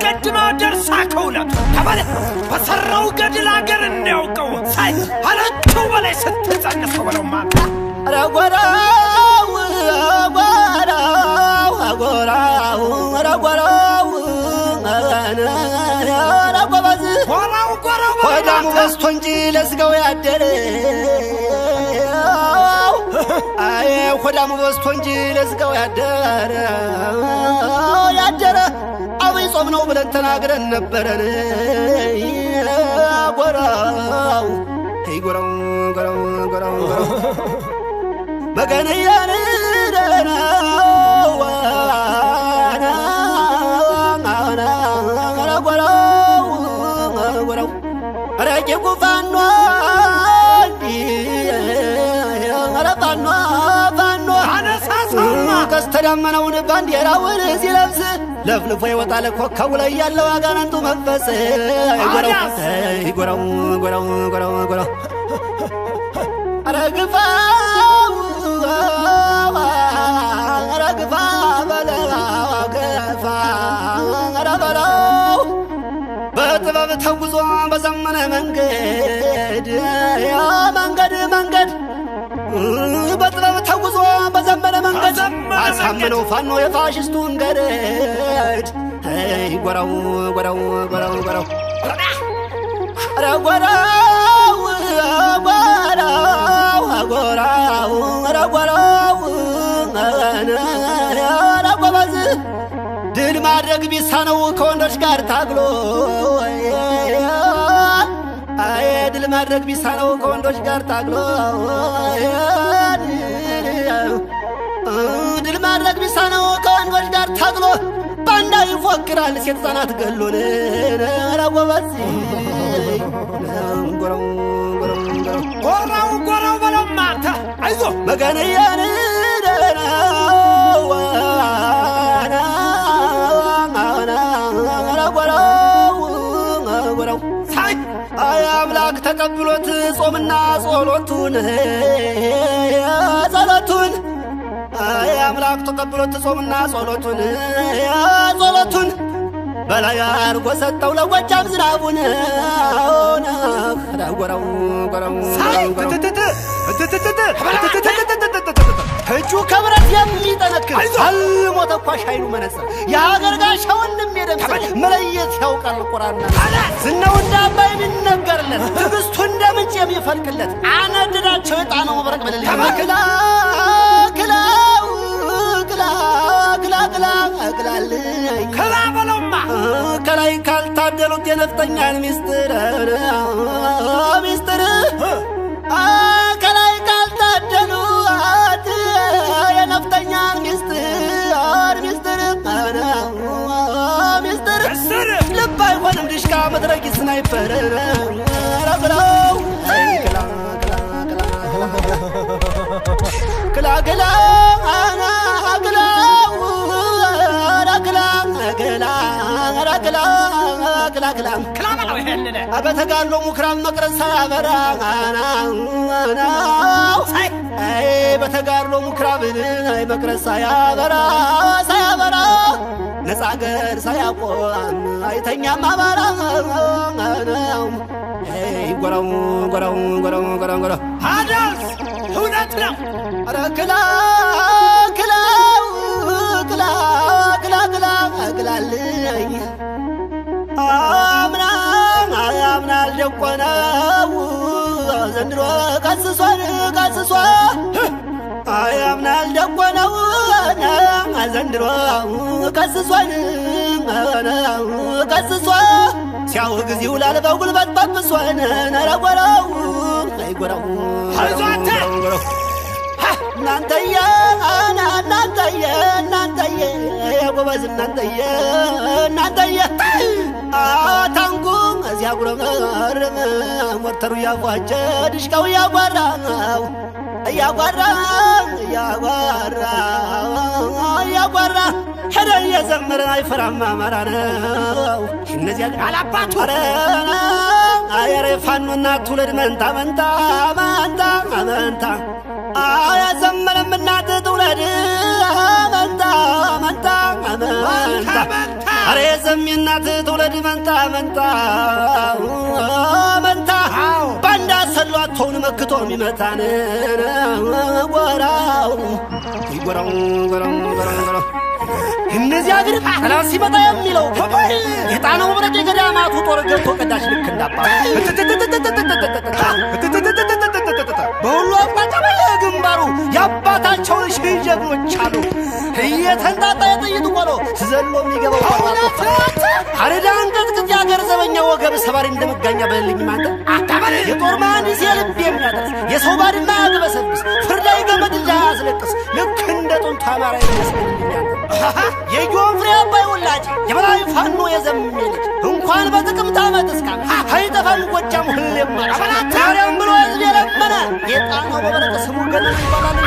አስቀድመው ደርሳከውለት ተባለ በሰራው ገድል አገር እንዲያውቀው ሳይ አለችው በላይ ስትጸንሰው በለው ማታ ረጓራው ረጓራው ረጓራው ረጓራው ረጓባዝ ጎራው ጎራው ወዳሙ በስቶ እንጂ ለስጋው ያደረ አይ ወዳሙ በስቶ እንጂ ለስጋው ያደረ አብይ ጾም ነው ብለን ተናግረን ነበረን ጎራው ጎራው ጎራው ጎራው መገነያን ደናው ጎራው ጎራው ረቄ ጉፋኖ ረፋኖ ፋኖ አነሳሳማ ከስተዳመናውን ባንዲራውን ሲለብስ ለፍልፎ ይወጣል ኮከቡ ላይ ያለው አጋንንቱ መንፈስ ጎራው ጎራው ጎራው ጎራው አረግፋው አረግፋ በለው ገፋ አረበለው በጥበብ ተጉዞ በዘመነ መንገድ ያ መንገድ በጥበብ ተጉዞ በዘመነ መንገድ አሳምነው ፋኖ የፋሽስቱን ገረድ ጎራው ጎራው ጎራው ጎራው ረጓራው ጎራው ጎራው ረጓራው ረጓባዝ ድል ማድረግ ቢሳነው ከወንዶች ጋር ታግሎ አይ ድል ማድረግ ቢሳነው ከወንዶች ጋር ታግሎ ድል ማድረግ ቢሳነው ከወንዶች ጋር ታግሎ ባንዳ ይፎክራል ሴት ሕፃናት ገሎን ረጓባዝ ጎራው ጎራው በለው ማታ አይዞ መገነያን ደናው ጎራው ጎራው ሳይ አይ አምላክ ተቀብሎት ጾምና ጸሎቱን አይ አምላክ ተቀብሎት ጾምና ጸሎቱን በላይ አርጎ ሰጠው ለጎጃም ዝናቡን ጎራው ጎራው እጁ ከብረት የሚጠነክር አልሞ ተኳሽ ኃይሉ መነጽር የሀገር ጋሻውንም የደምሰ መለየት ያውቃል ቁራና ዝናው እንደ አባይ የሚነገርለት ትዕግስቱ እንደ ምንጭ የሚፈልቅለት አነድዳቸው የጣነው መብረቅ በሌሊት ክላ በለውማ ከላይ ካልታደሉት የነፍጠኛን ሚስጥር ከላይ ካልታደሉት የነፍጠኛን ሚስጥር ልብ አይሆንም ድሽቃ መድረጊ ስናይፐር ረብለው ክላ በተጋድሎ ሙክራብ መቅረዝ ሳያበራ በተጋድሎ ሙክራብ መቅረዝ ሳያበራ ነፃ አገር ሳያቆም አይተኛም አማራ ጎራው ጎራው ጎራው ጎራው ጎራው አዳስ እውነት ነው ኧረ ክላልኝ አምናል ደቆነው ዘንድሮ ቀስሷል አያምናል ደቆነው ዘንድሮ ቀስሷል ሲያው ጊዜው ላልበው ጉልበት በብሷል ነረጎራው አይጎራው አይዟተ እናንተየ ጎበዝ እናንተየ ታንኩ እዚያ ጉረመርም ሞተሩ ያፏጨ ድሽቃው እያጓራ ሄደ እየዘመረ አይፈራም አማራ ነው እነዚያ አላባቱ አየሬ ፋኖና ትውልድ መንታ አያዘመረም እናት ትውልድ መንታ አሬ ዘሚናት ትውለድ መንታ መንታ መንታ ባንዳ ሰሏት ሆነ መክቶ የሚመታን ወራው ይወራው ወራው ወራው እነዚያ ግን ሰላም ሲመጣ የሚለው የጣናው ወረደ ገዳማቱ ጦር ገብቶ ቀዳሽ ልክ እንዳባ በሁሉ አቅጣጫ በየግንባሩ ያባታቸውን ሺህ ጀግኖች አሉ እየተንጣጣ የጥይት ቆሎ ዘሎ የሚገባው አረዳን ቀጥቅጥ ያገር ዘበኛ ወገብ ሰባሪ እንደመጋኛ በልኝ ማንተ አታበል የጦር መሐንዲስ የልብ የሚያደርስ የሰው ባድማ ያግበሰብስ ፍርዳይ ገመድ ያስለቅስ ልክ እንደ ጡንታ አማራ ይመስልኛል የጆፍሬ አባይ ወላጅ የበላይ ፋኖ የዘመነ ልጅ እንኳን በጥቅምት ዓመት እስካም አይጠፋም ጎጃም ሁሌም ማለት ታሪያም ብሎ ህዝብ የለመነ የጣናው በበረከ ስሙ ገና ይባላል